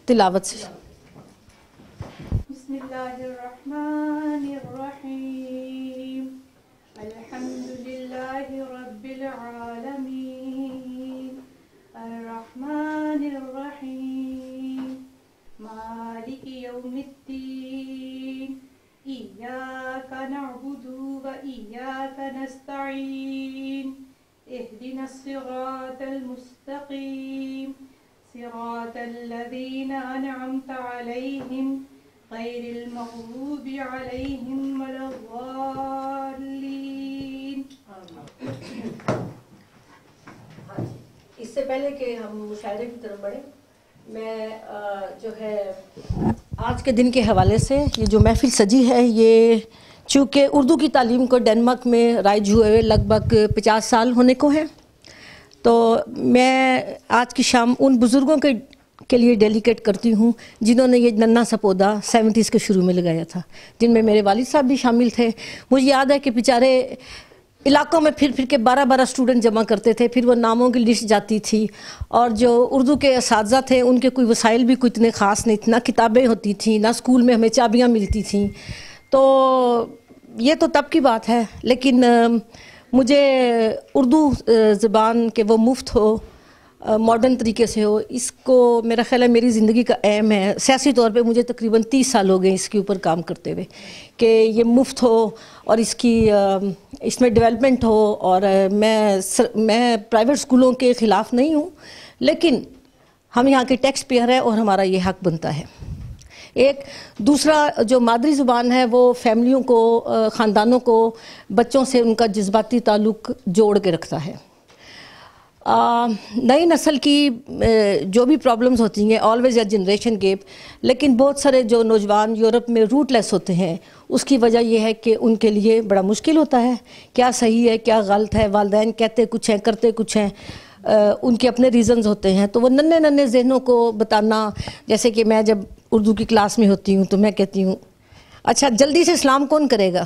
تلاوت سے. بسم اللہ الرحمن الرحیم الحمد للہ رب العالمین الرحمن الرحیم مالک یوم الدین ایاک نعبد و ایاک نستعین اهدنا الصراط المستقیم صراط الذین انعمت علیہم غیر المغضوب علیہم ولا الضالین. اس سے پہلے کہ ہم مشاعرے کی طرف بڑھیں، میں جو ہے آج کے دن کے حوالے سے یہ جو محفل سجی ہے، یہ چونکہ اردو کی تعلیم کو ڈنمارک میں رائج ہوئے لگ بھگ 50 سال ہونے کو ہیں، تو میں آج کی شام ان بزرگوں کے لیے ڈیلیکیٹ کرتی ہوں جنہوں نے یہ ننھا سا پودا 70s کے شروع میں لگایا تھا، جن میں میرے والد صاحب بھی شامل تھے. مجھے یاد ہے کہ بیچارے علاقوں میں پھر کے 12 اسٹوڈنٹ جمع کرتے تھے، پھر وہ ناموں کی لسٹ جاتی تھی، اور جو اردو کے اساتذہ تھے ان کے کوئی وسائل بھی کوئی اتنے خاص نہیں تھے، نہ کتابیں ہوتی تھیں، نہ اسکول میں ہمیں چابیاں ملتی تھیں. تو یہ تو تب کی بات ہے، لیکن مجھے اردو زبان کے وہ مفت ہو، ماڈرن طریقے سے ہو، اس کو میرا خیال ہے میری زندگی کا اہم ہے. سیاسی طور پہ مجھے تقریباً 30 سال ہو گئے اس کے اوپر کام کرتے ہوئے، کہ یہ مفت ہو اور اس میں ڈیولپمنٹ ہو. اور میں پرائیویٹ اسکولوں کے خلاف نہیں ہوں، لیکن ہم یہاں کے ٹیکس پیئر ہیں اور ہمارا یہ حق بنتا ہے. ایک دوسرا جو مادری زبان ہے وہ فیملیوں کو، خاندانوں کو، بچوں سے ان کا جذباتی تعلق جوڑ کے رکھتا ہے. نئی نسل کی جو بھی پرابلمز ہوتی ہیں، آلویز اے جنریشن گیپ، لیکن بہت سارے جو نوجوان یورپ میں روٹ لیس ہوتے ہیں، اس کی وجہ یہ ہے کہ ان کے لیے بڑا مشکل ہوتا ہے کیا صحیح ہے کیا غلط ہے. والدین کہتے کچھ ہیں کرتے کچھ ہیں، ان کے اپنے ریزنز ہوتے ہیں. تو وہ ننھے ذہنوں کو بتانا، جیسے کہ میں جب اردو کی کلاس میں ہوتی ہوں تو میں کہتی ہوں اچھا جلدی سے سلام کون کرے گا،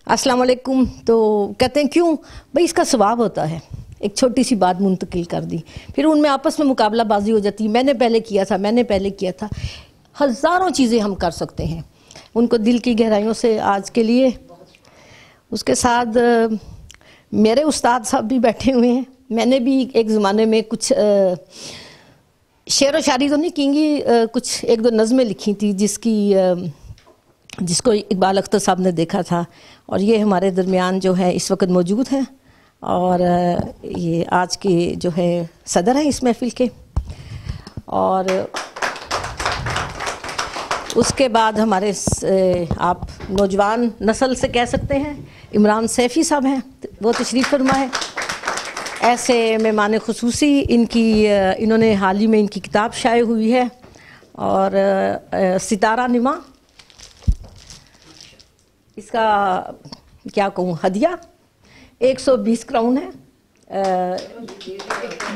السلام علیکم، تو کہتے ہیں کیوں؟ بھئی اس کا ثواب ہوتا ہے. ایک چھوٹی سی بات منتقل کر دی، پھر ان میں آپس میں مقابلہ بازی ہو جاتی ہے، میں نے پہلے کیا تھا. ہزاروں چیزیں ہم کر سکتے ہیں ان کو دل کی گہرائیوں سے آج کے لیے. اس کے ساتھ میرے استاد صاحب بھی بیٹھے ہوئے ہیں. میں نے بھی ایک زمانے میں کچھ شعر و شاعری تو نہیں کیں گی، کچھ ایک دو نظمیں لکھی تھی جس کو اقبال اختر صاحب نے دیکھا تھا، اور یہ ہمارے درمیان جو ہے اس وقت موجود ہیں، اور یہ آج کے جو ہے صدر ہیں اس محفل کے. اور اس کے بعد ہمارے آپ نوجوان نسل سے کہہ سکتے ہیں عمران سیفی صاحب ہیں، وہ تشریف فرما ہے. ایسے مہمان خصوصی انہوں نے حال ہی میں ان کی کتاب شائع ہوئی ہے، اور ستارہ نما، اس کا کیا کہوں ہدیہ 120 کراؤن ہے،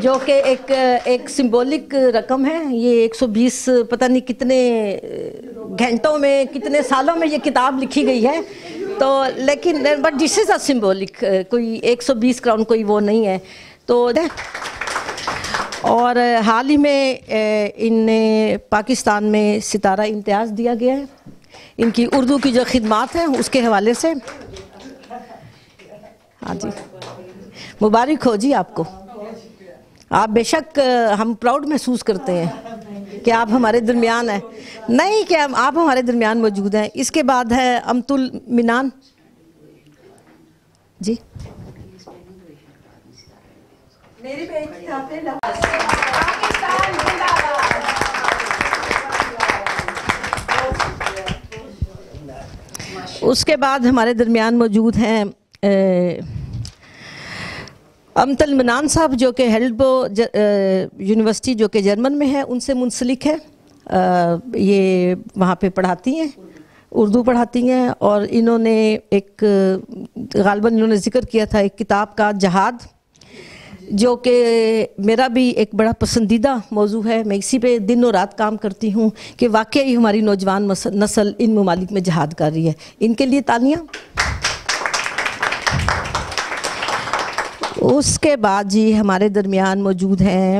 جو کہ ایک سمبولک رقم ہے. یہ 120 پتہ نہیں کتنے گھنٹوں میں کتنے سالوں میں یہ کتاب لکھی گئی ہے، تو لیکن but this is a symbolic, کوئی 120 کراؤن کوئی وہ نہیں ہے. تو اور حال ہی میں انہیں پاکستان میں ستارہ امتیاز دیا گیا ہے ان کی اردو کی جو خدمات ہیں اس کے حوالے سے. ہاں جی، مبارک ہو جی آپ کو. آپ بے شک ہم پراؤڈ محسوس کرتے ہیں کہ آپ ہمارے درمیان ہیں، نہیں کہ آپ ہمارے درمیان موجود ہیں. اس کے بعد ہے امت المنان جی. میری بیٹی حافظ اس کے بعد ہمارے درمیان موجود ہیں امت المنان صاحب، جو کہ ہیڈلبو یونیورسٹی جو کہ جرمن میں ہے ان سے منسلک ہے. یہ وہاں پہ پڑھاتی ہیں، اردو پڑھاتی ہیں، اور انہوں نے غالباً انہوں نے ذکر کیا تھا ایک کتاب کا جہاد، جو کہ میرا بھی ایک بڑا پسندیدہ موضوع ہے. میں اسی پہ دن و رات کام کرتی ہوں کہ واقعی ہماری نوجوان نسل ان ممالک میں جہاد کر رہی ہے. ان کے لیے تالیاں. اس کے بعد جی ہمارے درمیان موجود ہیں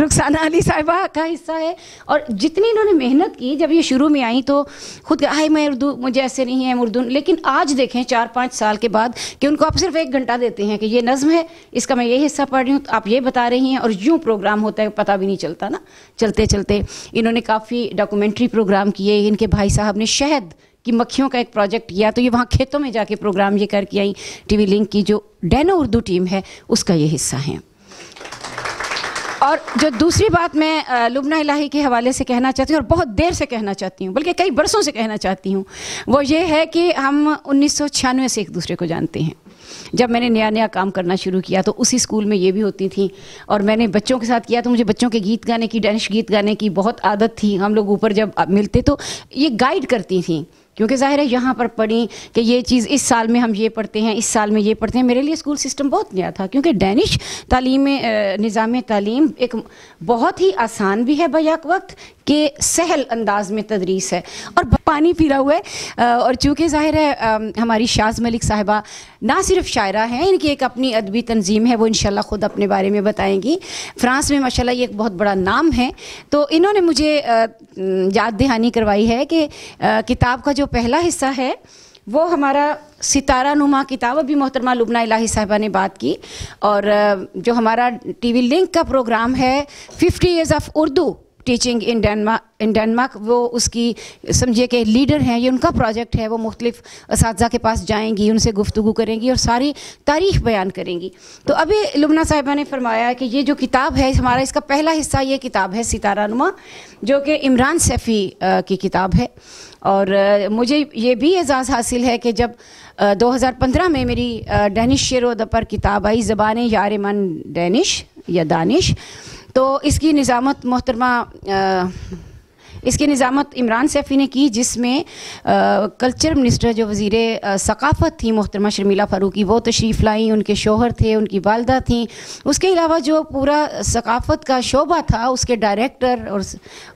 رخسانہ علی صاحبہ کا حصہ ہے. اور جتنی انہوں نے محنت کی, جب یہ شروع میں آئیں تو خود کہا میں اردو مجھے ایسے نہیں ہے اردو, لیکن آج دیکھیں 4-5 سال کے بعد کہ ان کو آپ صرف 1 گھنٹہ دیتے ہیں کہ یہ نظم ہے, اس کا میں یہ حصہ پڑھ رہی ہوں, آپ یہ بتا رہی ہیں, اور یوں پروگرام ہوتا ہے پتہ بھی نہیں چلتا نا. چلتے چلتے انہوں نے کافی ڈاکومنٹری پروگرام کیے. ان کے بھائی صاحب نے شہد کی مکھیوں کا ایک پروجیکٹ کیا, تو یہ وہاں کھیتوں میں جا کے پروگرام یہ کر کے آئیں. ٹی وی لنک کی جو ڈینو اردو ٹیم ہے اس کا یہ حصہ ہیں. اور جو دوسری بات میں لبنہ الہی کے حوالے سے کہنا چاہتی ہوں, اور بہت دیر سے کہنا چاہتی ہوں, بلکہ کئی برسوں سے کہنا چاہتی ہوں, وہ یہ ہے کہ ہم 1996 سے ایک دوسرے کو جانتے ہیں. جب میں نے نیا کام کرنا شروع کیا تو اسی اسکول میں یہ بھی ہوتی تھیں, اور میں نے بچوں کے ساتھ کیا تو مجھے بچوں کے گیت گانے کی, ڈینش گیت گانے کی بہت عادت تھی. ہم لوگ اوپر جب ملتے تو یہ گائیڈ کرتی تھیں, کیونکہ ظاہر ہے یہاں پر پڑھی کہ یہ چیز اس سال میں ہم یہ پڑھتے ہیں, اس سال میں یہ پڑھتے ہیں. میرے لیے اسکول سسٹم بہت نیا تھا, کیونکہ ڈینش تعلیم نظام تعلیم ایک بہت ہی آسان بھی ہے بیک وقت کہ سہل انداز میں تدریس ہے, اور پانی پیرا ہوا ہے. اور چونکہ ظاہر ہے ہماری شاز ملک صاحبہ نہ صرف شاعرہ ہیں, ان کی ایک اپنی ادبی تنظیم ہے, وہ انشاءاللہ خود اپنے بارے میں بتائیں گی. فرانس میں ماشاءاللہ یہ ایک بہت بڑا نام ہے. تو انہوں نے مجھے یاد دہانی کروائی ہے کہ کتاب کا جو پہلا حصہ ہے وہ ہمارا ستارہ نما کتاب, ابھی محترمہ لبنہ الہی صاحبہ نے بات کی. اور جو ہمارا ٹی وی لنک کا پروگرام ہے 50 years of Urdu teaching in Denmark, وہ اس کی سمجھے کہ لیڈر ہیں, یہ ان کا پروجیکٹ ہے. وہ مختلف اساتذہ کے پاس جائیں گی, ان سے گفتگو کریں گی اور ساری تاریخ بیان کریں گی. تو ابھی لبنہ صاحبہ نے فرمایا کہ یہ جو کتاب ہے ہمارا, اس کا پہلا حصہ یہ کتاب ہے ستارہ نما, جو کہ عمران سیفی کی کتاب ہے. اور مجھے یہ بھی اعزاز حاصل ہے کہ جب 2015 میں میری ڈینش شعر و ادب پر کتاب آئی, زبان یار من ڈینش یا دانش, تو اس کی نظامت عمران سیفی نے کی, جس میں کلچر منسٹر جو وزیر ثقافت تھیں محترمہ شرمیلہ فاروقی, وہ تشریف لائیں. ان کے شوہر تھے, ان کی والدہ تھیں. اس کے علاوہ جو پورا ثقافت کا شعبہ تھا, اس کے ڈائریکٹر اور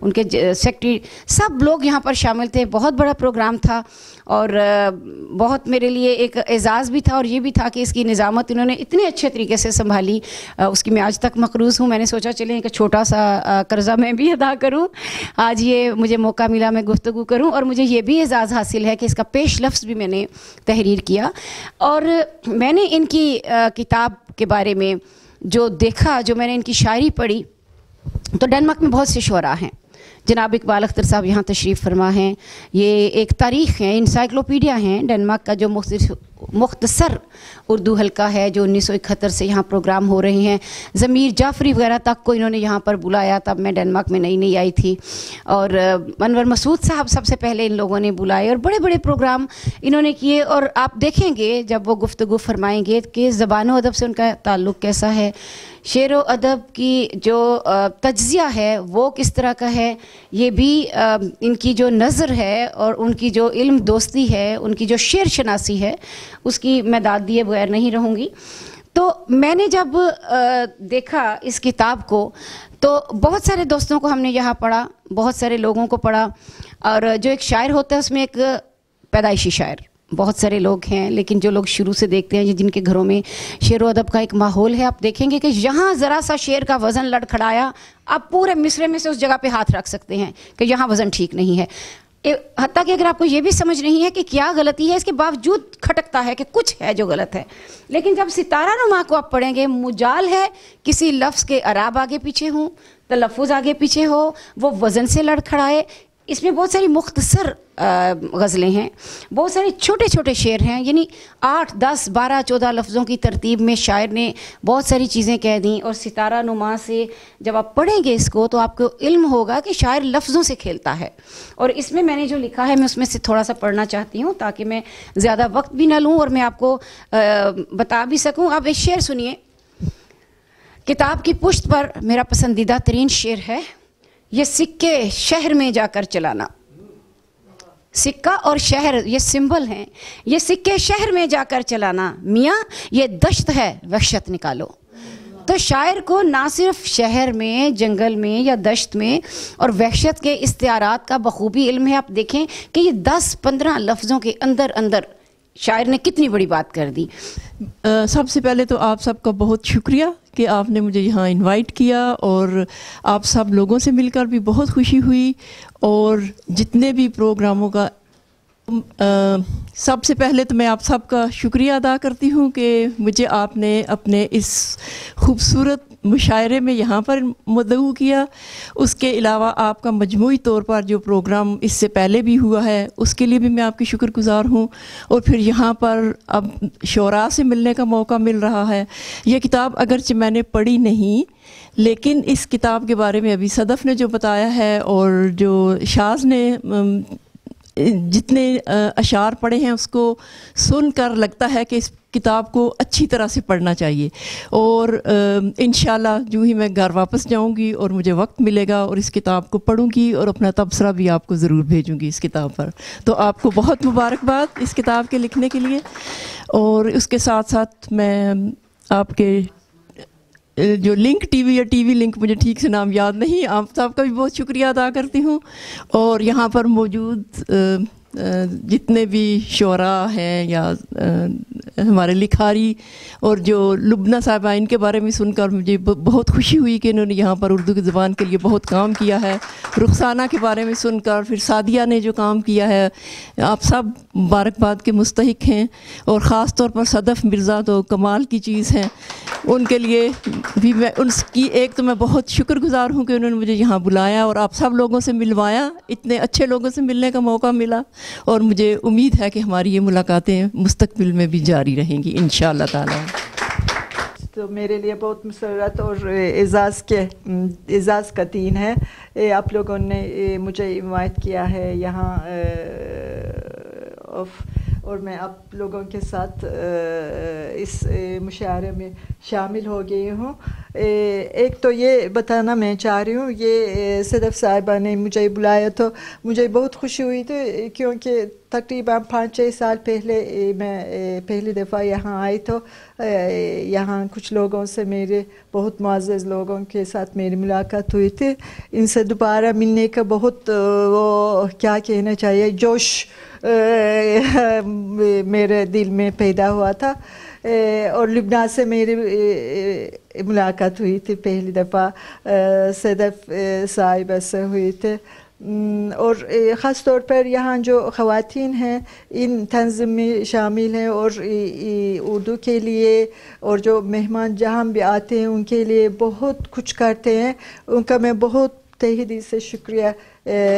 ان کے سیکرٹری, سب لوگ یہاں پر شامل تھے. بہت بڑا پروگرام تھا, اور بہت میرے لیے ایک اعزاز بھی تھا, اور یہ بھی تھا کہ اس کی نظامت انہوں نے اتنے اچھے طریقے سے سنبھالی. اس کی میں آج تک مقروض ہوں. میں نے سوچا چلیں ایک چھوٹا سا قرضہ میں بھی ادا کروں. آج یہ مجھے موقع ملا میں گفتگو کروں, اور مجھے یہ بھی اعزاز حاصل ہے کہ اس کا پیش لفظ بھی میں نے تحریر کیا. اور میں نے ان کی کتاب کے بارے میں جو دیکھا, جو میں نے ان کی شاعری پڑھی, تو ڈنمارک میں بہت سے شعراء ہیں. جناب اقبال اختر صاحب یہاں تشریف فرما ہیں. یہ ایک تاریخ ہے, انسائکلوپیڈیا ہیں ڈنمارک کا, جو مختصر اردو حلقہ ہے, جو 1971 سے یہاں پروگرام ہو رہے ہیں. ضمیر جعفری وغیرہ تک کو انہوں نے یہاں پر بلایا, تب میں ڈنمارک میں نئی آئی تھی. اور انور مسعود صاحب سب سے پہلے ان لوگوں نے بلائے, اور بڑے بڑے پروگرام انہوں نے کیے. اور آپ دیکھیں گے جب وہ گفتگو فرمائیں گے کہ زبان و ادب سے ان کا تعلق کیسا ہے, شعر و ادب کی جو تجزیہ ہے وہ کس طرح کا ہے, یہ بھی ان کی جو نظر ہے اور ان کی جو علم دوستی ہے, ان کی جو شعر شناسی ہے, اس کی میں داد دیے بغیر نہیں رہوں گی. تو میں نے جب دیکھا اس کتاب کو, تو بہت سارے دوستوں کو ہم نے یہاں پڑھا, بہت سارے لوگوں کو پڑھا. اور جو ایک شاعر ہوتا ہے اس میں ایک پیدائشی شاعر بہت سارے لوگ ہیں, لیکن جو لوگ شروع سے دیکھتے ہیں, جن کے گھروں میں شعر و ادب کا ایک ماحول ہے, آپ دیکھیں گے کہ یہاں ذرا سا شعر کا وزن لڑکھڑایا, آپ پورے مصرے میں سے اس جگہ پہ ہاتھ رکھ سکتے ہیں کہ یہاں وزن ٹھیک نہیں ہے. حتیٰ کہ اگر آپ کو یہ بھی سمجھ نہیں ہے کہ کیا غلطی ہے, اس کے باوجود کھٹکتا ہے کہ کچھ ہے جو غلط ہے. لیکن جب ستارہ نما کو آپ پڑھیں گے, مجال ہے کسی لفظ کے اعراب آگے پیچھے ہوں, تلفظ آگے پیچھے ہو, وہ وزن سے لڑکھڑائے. اس میں بہت ساری مختصر غزلیں ہیں, بہت سارے چھوٹے چھوٹے شعر ہیں, یعنی 8, 10, 12, 14 لفظوں کی ترتیب میں شاعر نے بہت ساری چیزیں کہہ دیں. اور ستارہ نما سے جب آپ پڑھیں گے اس کو, تو آپ کو علم ہوگا کہ شاعر لفظوں سے کھیلتا ہے. اور اس میں نے جو لکھا ہے, میں اس میں سے تھوڑا سا پڑھنا چاہتی ہوں تاکہ میں زیادہ وقت بھی نہ لوں اور میں آپ کو بتا بھی سکوں. آپ ایک شعر سنیے. کتاب کی پشت پر میرا پسندیدہ ترین شعر ہے, یہ سکے شہر میں جا کر چلانا. سکہ اور شہر یہ سمبل ہیں, یہ سکے شہر میں جا کر چلانا, میاں یہ دشت ہے وحشت نکالو. تو شاعر کو نہ صرف شہر میں, جنگل میں یا دشت میں اور وحشت کے استعارات کا بخوبی علم ہے. آپ دیکھیں کہ یہ 10-15 لفظوں کے اندر شاعر نے کتنی بڑی بات کر دی. سب سے پہلے تو آپ سب کا بہت شکریہ کہ آپ نے مجھے یہاں انوائٹ کیا، اور آپ سب لوگوں سے مل کر بھی بہت خوشی ہوئی. اور جتنے بھی پروگراموں کا سب سے پہلے تو میں آپ سب کا شکریہ ادا کرتی ہوں کہ مجھے آپ نے اپنے اس خوبصورت مشاعرے میں یہاں پر مدعو کیا. اس کے علاوہ آپ کا مجموعی طور پر جو پروگرام اس سے پہلے بھی ہوا ہے اس کے لیے بھی میں آپ کی شکر گزار ہوں. اور پھر یہاں پر اب شعراء سے ملنے کا موقع مل رہا ہے. یہ کتاب اگرچہ میں نے پڑھی نہیں، لیکن اس کتاب کے بارے میں ابھی صدف نے جو بتایا ہے اور جو شاذ نے جتنے اشعار پڑھے ہیں اس کو سن کر لگتا ہے کہ اس کتاب کو اچھی طرح سے پڑھنا چاہیے. اور انشاءاللہ جو ہی میں گھر واپس جاؤں گی اور مجھے وقت ملے گا اور اس کتاب کو پڑھوں گی اور اپنا تبصرہ بھی آپ کو ضرور بھیجوں گی اس کتاب پر. تو آپ کو بہت مبارکباد اس کتاب کے لکھنے کے لیے. اور اس کے ساتھ ساتھ میں آپ کے جو لنک ٹی وی یا ٹی وی لنک، مجھے ٹھیک سے نام یاد نہیں، آپ سب کا بھی بہت شکریہ ادا کرتی ہوں. اور یہاں پر موجود جتنے بھی شعراء ہیں یا ہمارے لکھاری اور جو لبنہ صاحبہ، ان کے بارے میں سن کر مجھے بہت خوشی ہوئی کہ انہوں نے یہاں پر اردو کی زبان کے لیے بہت کام کیا ہے. رخسانہ کے بارے میں سن کر، پھر سعدیہ نے جو کام کیا ہے، آپ سب مبارکباد کے مستحق ہیں. اور خاص طور پر صدف مرزا تو کمال کی چیز ہیں. ان کے لیے بھی میں ان کی ایک تو میں بہت شکر گزار ہوں کہ انہوں نے مجھے یہاں بلایا اور آپ سب لوگوں سے ملوایا. اتنے اچھے لوگوں سے ملنے کا موقع ملا، اور مجھے امید ہے کہ ہماری یہ ملاقاتیں مستقبل میں بھی جاری رہیں گی انشاءاللہ تعالی. تو میرے لیے بہت مسرت اور اعزاز کا دن ہے. آپ لوگوں نے مجھے انوائٹ کیا ہے یہاں، اور میں آپ لوگوں کے ساتھ اس مشاعرے میں شامل ہو گئی ہوں. ایک تو یہ بتانا میں چاہ رہی ہوں، یہ صدف صاحبہ نے مجھے بلایا تو مجھے بہت خوشی ہوئی تھی، کیونکہ تقریباً 5-6 سال پہلے میں پہلی دفعہ یہاں آئی تو یہاں کچھ لوگوں سے، میرے بہت معزز لوگوں کے ساتھ میری ملاقات ہوئی تھی. ان سے دوبارہ ملنے کا بہت وہ کیا کہنا چاہیے جوش میرے دل میں پیدا ہوا تھا. اور لبنان سے میری ملاقات ہوئی تھی پہلی دفعہ، صدف صاحبہ سے ہوئی تھی. اور خاص طور پر یہاں جو خواتین ہیں ان تنظیم میں شامل ہیں اور اردو کے لیے، اور جو مہمان جہاں بھی آتے ہیں ان کے لیے بہت کچھ کرتے ہیں. ان کا میں بہت تہہ دل سے شکریہ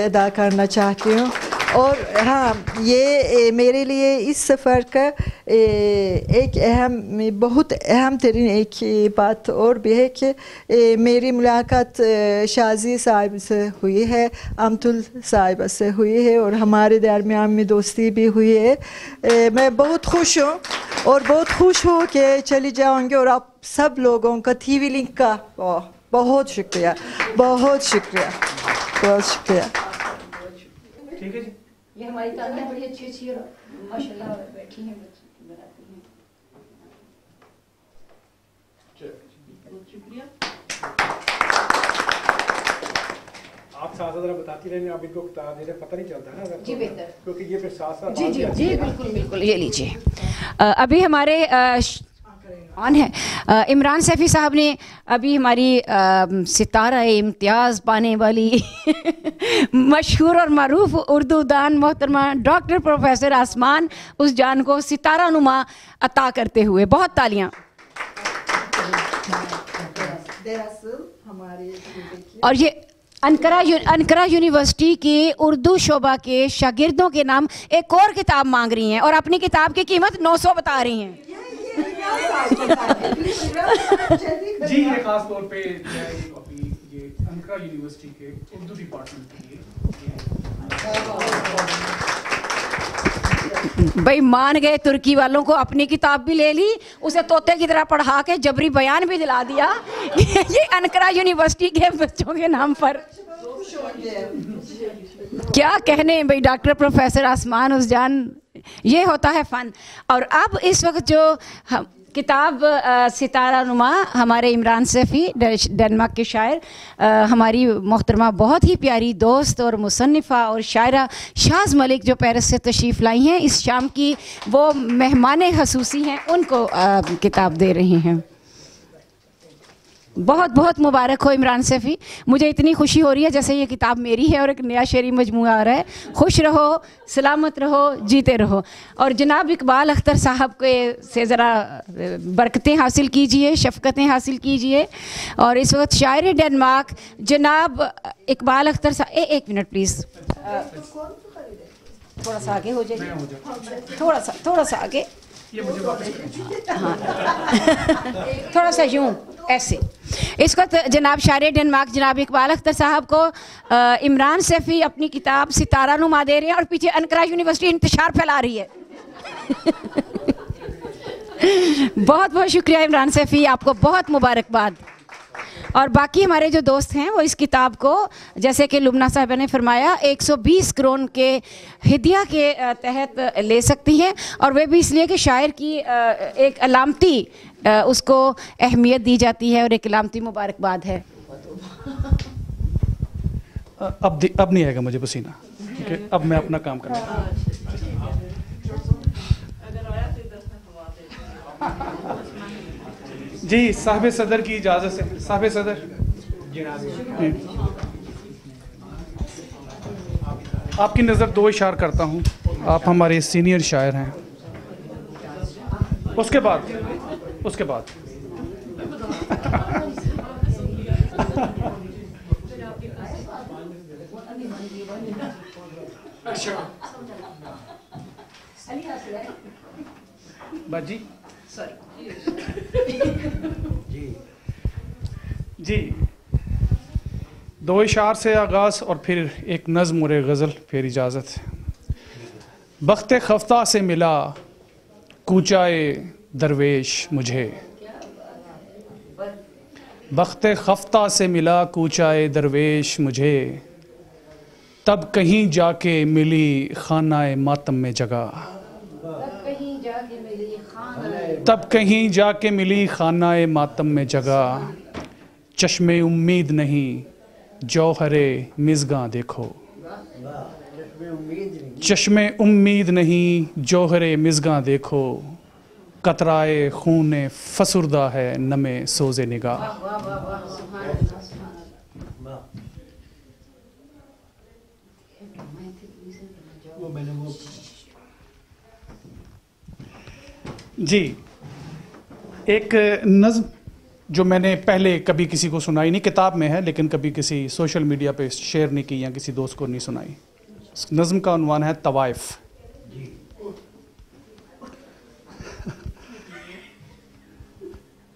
ادا کرنا چاہتی ہوں. اور ہاں، یہ میرے لیے اس سفر کا ایک بہت اہم ترین ایک بات اور بھی ہے کہ میری ملاقات شازی صاحب سے ہوئی ہے، امتل صاحبہ سے ہوئی ہے، اور ہمارے درمیان میں دوستی بھی ہوئی ہے. میں بہت خوش ہوں اور بہت خوش ہوں کہ چلی جاؤں گی. اور آپ سب لوگوں کا ٹی وی لنک کا بہت شکریہ، بہت شکریہ، بہت شکریہ. ٹھیک ہے جی، یہ ہماری تعلیم بڑی اچھی ہے ماشاء اللہ، بیٹھی ہیں شکریہ. آپ ساتھ ذرا بتاتی رہے، آپ ان کو بتا دے رہے، پتہ نہیں چلتا نا جی بہتر، کیونکہ یہ پھر ساتھ ساتھ جی جی جی بالکل بالکل. یہ لیجیے. ابھی ہمارے آن ہے عمران سیفی صاحب نے ابھی ہماری ستارہ امتیاز پانے والی مشہور اور معروف اردو دان محترمہ ڈاکٹر پروفیسر آسمان اس جان کو ستارہ نما عطا کرتے ہوئے بہت تالیاں. اور یہ انکرا یونیورسٹی کے اردو شعبہ کے شاگردوں کے نام ایک اور کتاب مانگ رہی ہیں اور اپنی کتاب کی قیمت 900 بتا رہی ہیں. جی، یہ خاص طور پہ یہ انکرا یونیورسٹی کے اردو ڈپارٹمنٹ کے لیے بھائی مان گئے، ترکی والوں کو اپنی کتاب بھی لے لی، اسے طوطے کی طرح پڑھا کے جبری بیان بھی دلا دیا. یہ انکرا یونیورسٹی کے بچوں کے نام پر کیا کہنے بھائی. ڈاکٹر پروفیسر آسمان اس جان، یہ ہوتا ہے فن. اور اب اس وقت جو کتاب ستارہ نما ہمارے عمران سیفی ڈنمارک کے شاعر، ہماری محترمہ بہت ہی پیاری دوست اور مصنفہ اور شاعرہ شاز ملک جو پیرس سے تشریف لائی ہیں، اس شام کی وہ مہمان خصوصی ہیں، ان کو کتاب دے رہی ہیں۔ بہت بہت مبارک ہو عمران سیفی، مجھے اتنی خوشی ہو رہی ہے جیسے یہ کتاب میری ہے اور ایک نیا شعری مجموعہ آ رہا ہے۔ خوش رہو، سلامت رہو، جیتے رہو، اور جناب اقبال اختر صاحب کے سے ذرا برکتیں حاصل کیجئے، شفقتیں حاصل کیجئے۔ اور اس وقت شاعر ڈنمارک جناب اقبال اختر صاحب، ایک منٹ پلیز، تھوڑا سا آگے ہو جائیے، تھوڑا سا آگے، ہاں تھوڑا سا یوں ایسے۔ اس وقت جناب شاعر ڈنمارک جناب اقبال اختر صاحب کو عمران سیفی اپنی کتاب ستارہ نما دے رہے ہیں، اور پیچھے انقرہ یونیورسٹی انتشار پھیلا رہی ہے۔ بہت بہت شکریہ عمران سیفی، آپ کو بہت مبارکباد۔ اور باقی ہمارے جو دوست ہیں وہ اس کتاب کو جیسے کہ لبنہ صاحبہ نے فرمایا 120 کرون کے ہدیہ کے تحت لے سکتی ہیں، اور وہ بھی اس لیے کہ شاعر کی ایک علامتی اس کو اہمیت دی جاتی ہے اور ایک علامتی مبارکباد ہے۔ اب نہیں آئے گا مجھے پسینہ، ٹھیک ہے، اب میں اپنا کام کروں گا۔ جی صاحب صدر کی اجازت سے، صاحب صدر آپ کی نظر دو اشار کرتا ہوں، آپ ہمارے سینئر شاعر ہیں، اس کے بعد باجی جی دو اشعار سے آغاز اور پھر ایک نظم اور ایک غزل، پھر اجازت۔ بخت خفتہ سے ملا کوچائے درویش مجھے، بخت خفتہ سے ملا کوچائے درویش مجھے، تب کہیں جا کے ملی خانہ ماتم میں جگہ، تب کہیں جا کے ملی خانہ ماتم میں جگہ، چشم امید نہیں جوہر مژگاں دیکھو، چشم امید نہیں جوہر مژگاں دیکھو، قطرائے خون فسردہ ہے نم سوز نگاہ۔ جی ایک نظم جو میں نے پہلے کبھی کسی کو سنائی نہیں، کتاب میں ہے لیکن کبھی کسی سوشل میڈیا پہ شیئر نہیں کی یا کسی دوست کو نہیں سنائی۔ اس نظم کا عنوان ہے طوائف۔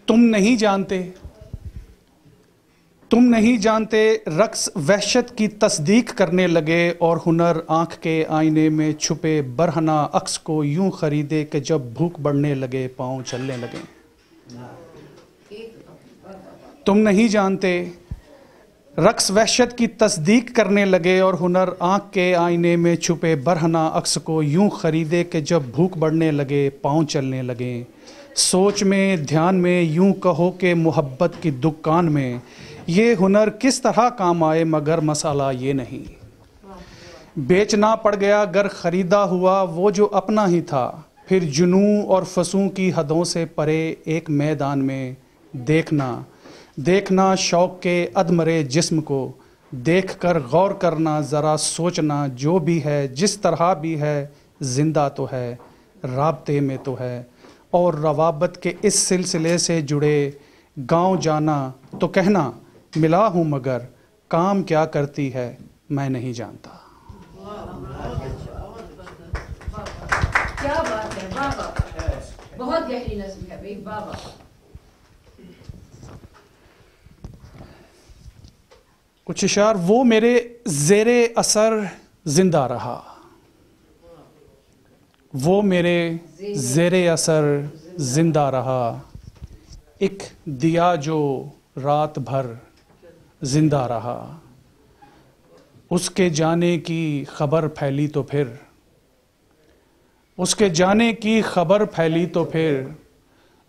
تم نہیں جانتے رقص وحشت کی تصدیق کرنے لگے، اور ہنر آنکھ کے آئینے میں چھپے برہنہ عکس کو یوں خریدے کہ جب بھوک بڑھنے لگے پاؤں چلنے لگے۔ تم نہیں جانتے رقص وحشت کی تصدیق کرنے لگے، اور ہنر آنکھ کے آئینے میں چھپے برہنہ عکس کو یوں خریدے کہ جب بھوک بڑھنے لگے پاؤں چلنے لگے۔ سوچ میں دھیان میں یوں کہو کہ محبت کی دکان میں یہ ہنر کس طرح کام آئے، مگر مسئلہ یہ نہیں۔ بیچنا پڑ گیا گر خریدا ہوا وہ جو اپنا ہی تھا، پھر جنوں اور فسوں کی حدوں سے پرے ایک میدان میں دیکھنا شوق کے ادمرے جسم کو، دیکھ کر غور کرنا ذرا سوچنا، جو بھی ہے جس طرح بھی ہے زندہ تو ہے، رابطے میں تو ہے، اور روابط کے اس سلسلے سے جڑے گاؤں جانا تو کہنا ملا ہوں، مگر کام کیا کرتی ہے میں نہیں جانتا۔ کیا بات ہے، واہ واہ، بہت گہری نظم ہے بھائی، واہ واہ۔ کچھ اشعار۔ وہ میرے زیر اثر زندہ رہا، وہ میرے زیر اثر زندہ رہا، ایک دیا جو رات بھر زندہ رہا، اس کے جانے کی خبر پھیلی تو پھر، اس کے جانے کی خبر پھیلی تو پھر،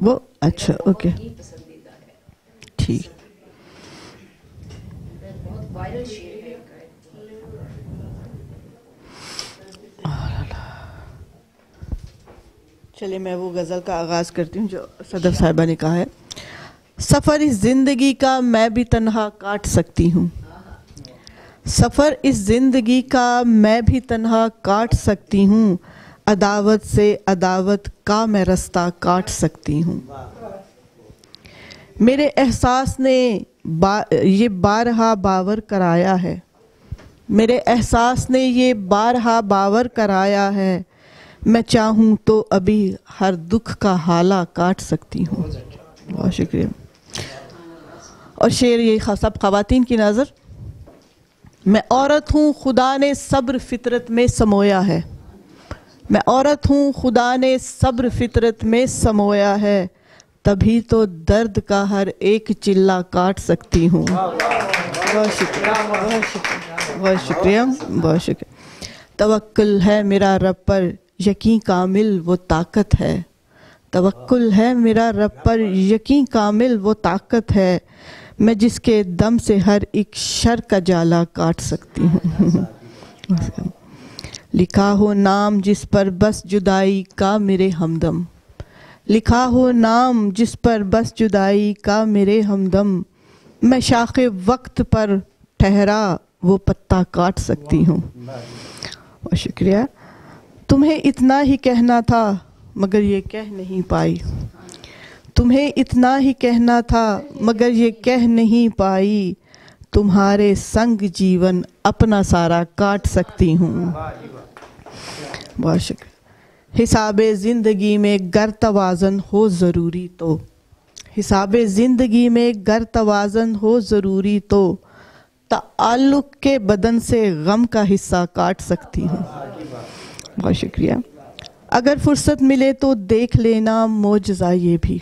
وہ اچھا اوکے ٹھیک. بہت وائرل شعر ہے. چلیے میں وہ غزل کا آغاز کرتی ہوں جو صدف صاحبہ نے کہا ہے. سفر اس زندگی کا میں بھی تنہا کاٹ سکتی ہوں. سفر اس زندگی کا میں بھی تنہا کاٹ سکتی ہوں. عداوت سے عداوت کا میں رستہ کاٹ سکتی ہوں. میرے احساس نے یہ بارہا باور کرایا ہے. میرے احساس نے یہ بارہا باور کرایا ہے. میں چاہوں تو ابھی ہر دکھ کا حالہ کاٹ سکتی ہوں. بہت شکریہ. اور شعر یہ سب خواتین کی نظر. میں عورت ہوں خدا نے صبر فطرت میں سمویا ہے. میں عورت ہوں خدا نے صبر فطرت میں سمویا ہے. تبھی تو درد کا ہر ایک چلہ کاٹ سکتی ہوں. بہت شکریہ بہت شکریہ بہت شکریہ بہت شکریہ. توکل ہے میرا رب پر یقین کامل وہ طاقت ہے. توکل ہے میرا رب پر یقین کامل وہ طاقت ہے. میں جس کے دم سے ہر ایک شر کا جالا کاٹ سکتی ہوں. لکھا ہو نام جس پر بس جدائی کا میرے ہمدم. لکھا ہو نام جس پر بس جدائی کا میرے ہمدم. میں شاخ وقت پر ٹھہرا وہ پتا کاٹ سکتی ہوں. بہت شکریہ. تمہیں اتنا ہی کہنا تھا مگر یہ کہہ نہیں پائی. تمہیں اتنا ہی کہنا تھا مگر یہ کہہ نہیں پائی. تمہارے سنگ جیون اپنا سارا کاٹ سکتی ہوں. بہت شکریہ. حساب زندگی میں گر توازن ہو ضروری تو. حساب زندگی میں گر توازن ہو ضروری تو. تعلق کے بدن سے غم کا حصہ کاٹ سکتی ہوں. بہت شکریہ. اگر فرصت ملے تو دیکھ لینا معجزہ یہ بھی.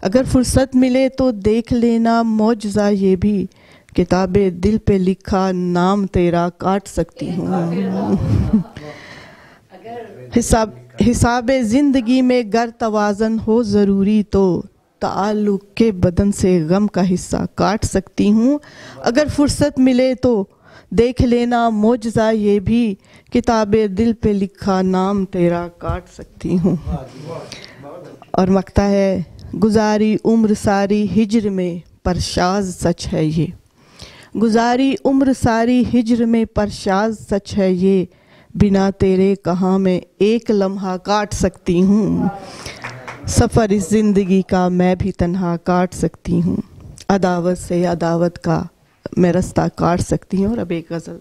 اگر فرصت ملے تو دیکھ لینا معجزہ یہ بھی. کتاب دل پہ لکھا نام تیرا کاٹ سکتی ہوں. حساب زندگی میں گر توازن ہو ضروری تو. تعلق کے بدن سے غم کا حصہ کاٹ سکتی ہوں. اگر فرصت ملے تو دیکھ لینا معجزہ یہ بھی. کتاب دل پہ لکھا نام تیرا کاٹ سکتی ہوں. اور مقطع ہے گزاری عمر ساری ہجر میں پرشاز سچ ہے یہ. گزاری عمر ساری ہجر میں پرشاز سچ ہے یہ. بنا تیرے کہاں میں ایک لمحہ کاٹ سکتی ہوں. سفر اس زندگی کا میں بھی تنہا کاٹ سکتی ہوں. عداوت سے عداوت کا میں رستہ کاٹ سکتی ہوں. اور اب ایک غزل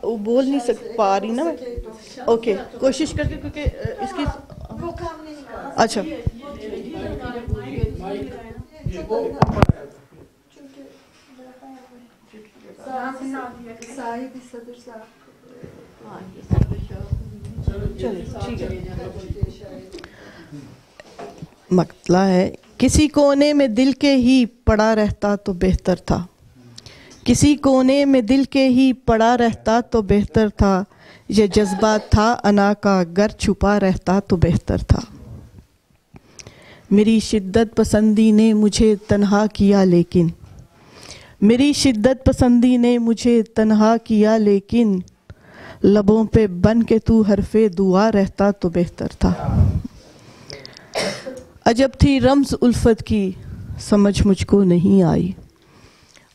وہ بول نہیں پا رہی نا. اوکے کوشش کر کے کیونکہ اس کی اچھا مقطع ہے کسی کونے میں دل کے ہی پڑا رہتا تو بہتر تھا. کسی کونے میں دل کے ہی پڑا رہتا تو بہتر تھا. یہ جذبہ تھا انا کا گر چھپا رہتا تو بہتر تھا. میری شدت پسندی نے مجھے تنہا کیا لیکن. میری شدت پسندی نے مجھے تنہا کیا لیکن. لبوں پہ بن کے تو حرف دعا رہتا تو بہتر تھا. عجب تھی رمز الفت کی سمجھ مجھ کو نہیں آئی.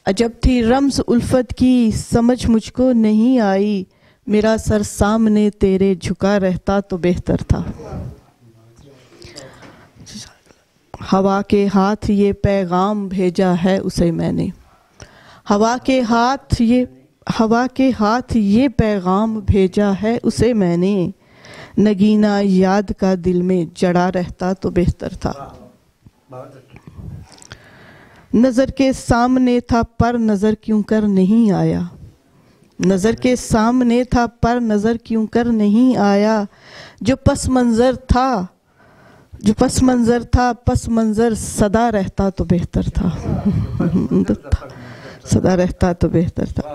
عجب تھی رمز الفت کی سمجھ مجھ کو نہیں آئی. میرا سر سامنے تیرے جھکا رہتا تو بہتر تھا. ہوا کے ہاتھ یہ پیغام بھیجا ہے اسے میں نے. ہوا کے ہاتھ یہ پیغام بھیجا ہے اسے میں نے. نگینہ یاد کا دل میں جڑا رہتا تو بہتر تھا. نظر کے سامنے تھا پر نظر کیوں کر نہیں آیا. نظر کے سامنے تھا پر نظر کیوں کر نہیں آیا. جو پس منظر تھا پس منظر سدا رہتا تو بہتر تھا. سدا رہتا تو بہتر تھا.